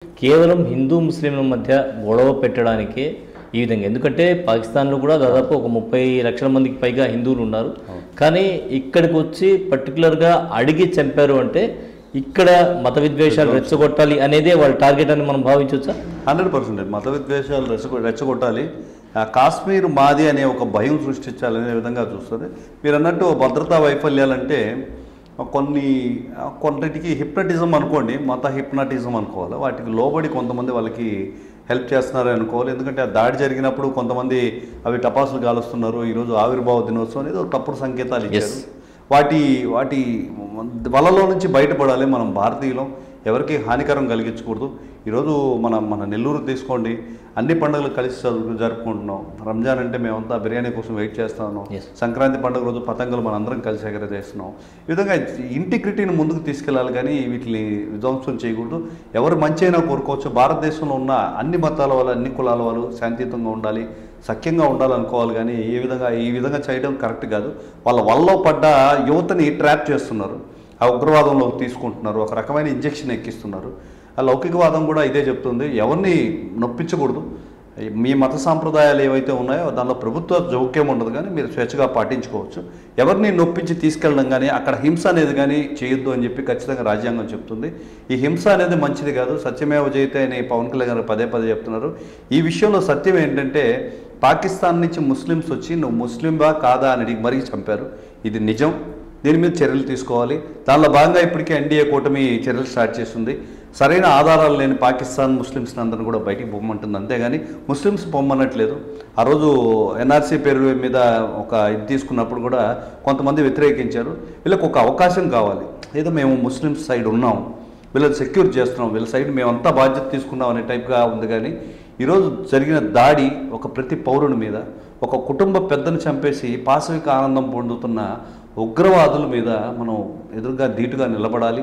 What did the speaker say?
కేవలం హిందూ ముస్లింల మధ్య గొడవ పెట్టడానికే ఈ విధంగా. ఎందుకంటే పాకిస్తాన్లో కూడా దాదాపు ఒక 30 లక్షల మందికి పైగా హిందువులు ఉన్నారు. కానీ ఇక్కడికి వచ్చి పర్టికులర్గా అడిగి చంపారు అంటే ఇక్కడ మత విద్వేషాలు రెచ్చగొట్టాలి అనేదే వాళ్ళ టార్గెట్ అని మనం భావించవచ్చా? 100% మత విద్వేషాలు రెచ్చగొట్టాలి, కాశ్మీర్ మాది అనే ఒక భయం సృష్టించాలనే విధంగా చూస్తుంది. మీరు అన్నట్టు భద్రతా వైఫల్యాలంటే కొన్నిటికి హిప్నటిజం అనుకోండి, మత హిప్నటిజం అనుకోవాలి. వాటికి లోబడి కొంతమంది వాళ్ళకి హెల్ప్ చేస్తున్నారని అనుకోవాలి. ఎందుకంటే ఆ దాడి జరిగినప్పుడు కొంతమంది అవి టపాసులు కాలుస్తున్నారు, ఈరోజు ఆవిర్భావ దినోత్సవం అనేది తప్పుడు సంకేతాలు ఇచ్చారు. వాటి వలలో నుంచి బయటపడాలి. మనం భారతీయులం, ఎవరికి హానికరం కలిగించకూడదు. ఈరోజు మన నెల్లూరు తీసుకోండి, అన్ని పండుగలు కలిసి జరుపుకుంటున్నాం. రంజాన్ అంటే మేమంతా బిర్యానీ కోసం వెయిట్ చేస్తా ఉన్నాం. సంక్రాంతి పండుగ రోజు పతంగులు మనందరం కలిసి ఎగరవేస్తున్నాం. ఈ విధంగా ఇంటిగ్రిటీని ముందుకు తీసుకెళ్ళాలి, కానీ వీటిని విధ్వంసం చేయకూడదు. ఎవరు మంచి అయినా కోరుకోవచ్చు. భారతదేశంలో ఉన్న అన్ని మతాల వాళ్ళు, అన్ని కులాల వాళ్ళు శాంతియుతంగా ఉండాలి, సఖ్యంగా ఉండాలనుకోవాలి. కానీ ఈ విధంగా చేయడం కరెక్ట్ కాదు. వల్ల పడ్డ యువతని ట్రాప్ చేస్తున్నారు, ఆ ఉగ్రవాదంలో తీసుకుంటున్నారు, ఒక రకమైన ఇంజెక్షన్ ఎక్కిస్తున్నారు. ఆ లౌకికవాదం కూడా ఇదే చెప్తుంది, ఎవరిని నొప్పించకూడదు. మీ మత సాంప్రదాయాలు ఏవైతే ఉన్నాయో దానిలో ప్రభుత్వ జోక్యం ఉండదు, కానీ మీరు స్వేచ్ఛగా పాటించుకోవచ్చు. ఎవరిని నొప్పించి తీసుకెళ్ళడం కానీ అక్కడ హింస అనేది కానీ చేయొద్దు అని చెప్పి ఖచ్చితంగా రాజ్యాంగం చెప్తుంది. ఈ హింస అనేది మంచిది కాదు. సత్యమేవ జయతే అని పవన్ కళ్యాణ్ గారు పదే చెప్తున్నారు. ఈ విషయంలో సత్యం ఏంటంటే, పాకిస్తాన్ నుంచి ముస్లిమ్స్ వచ్చి నువ్వు ముస్లింవా కాదా అని మరీ చంపారు. ఇది నిజం. దీని మీద చర్యలు తీసుకోవాలి. దానిలో భాగంగా ఇప్పటికే ఎన్డీఏ కూటమి చర్యలు స్టార్ట్ చేస్తుంది. సరైన ఆధారాలు లేని పాకిస్తాన్ ముస్లిమ్స్ని అందరిని కూడా బయటికి పొమ్మంటుంది, అంతేగాని ముస్లిమ్స్ పొమ్మనట్లేదు. ఆ రోజు ఎన్ఆర్సీ పేరు మీద ఒక ఇది తీసుకున్నప్పుడు కూడా కొంతమంది వ్యతిరేకించారు. వీళ్ళకి ఒక అవకాశం కావాలి. ఏదో మేము ముస్లిమ్స్ సైడ్ ఉన్నాం, వీళ్ళని సెక్యూర్ చేస్తున్నాం, వీళ్ళ సైడ్ మేమంతా బాధ్యత తీసుకున్నాం అనే టైప్గా ఉంది. కానీ ఈరోజు జరిగిన దాడి ఒక ప్రతి పౌరుని మీద, ఒక కుటుంబ పెద్దను చంపేసి పాశవిక ఆనందం పొందుతున్న ఉగ్రవాదుల మీద మనం ఎదురుగా ధీటుగా నిలబడాలి.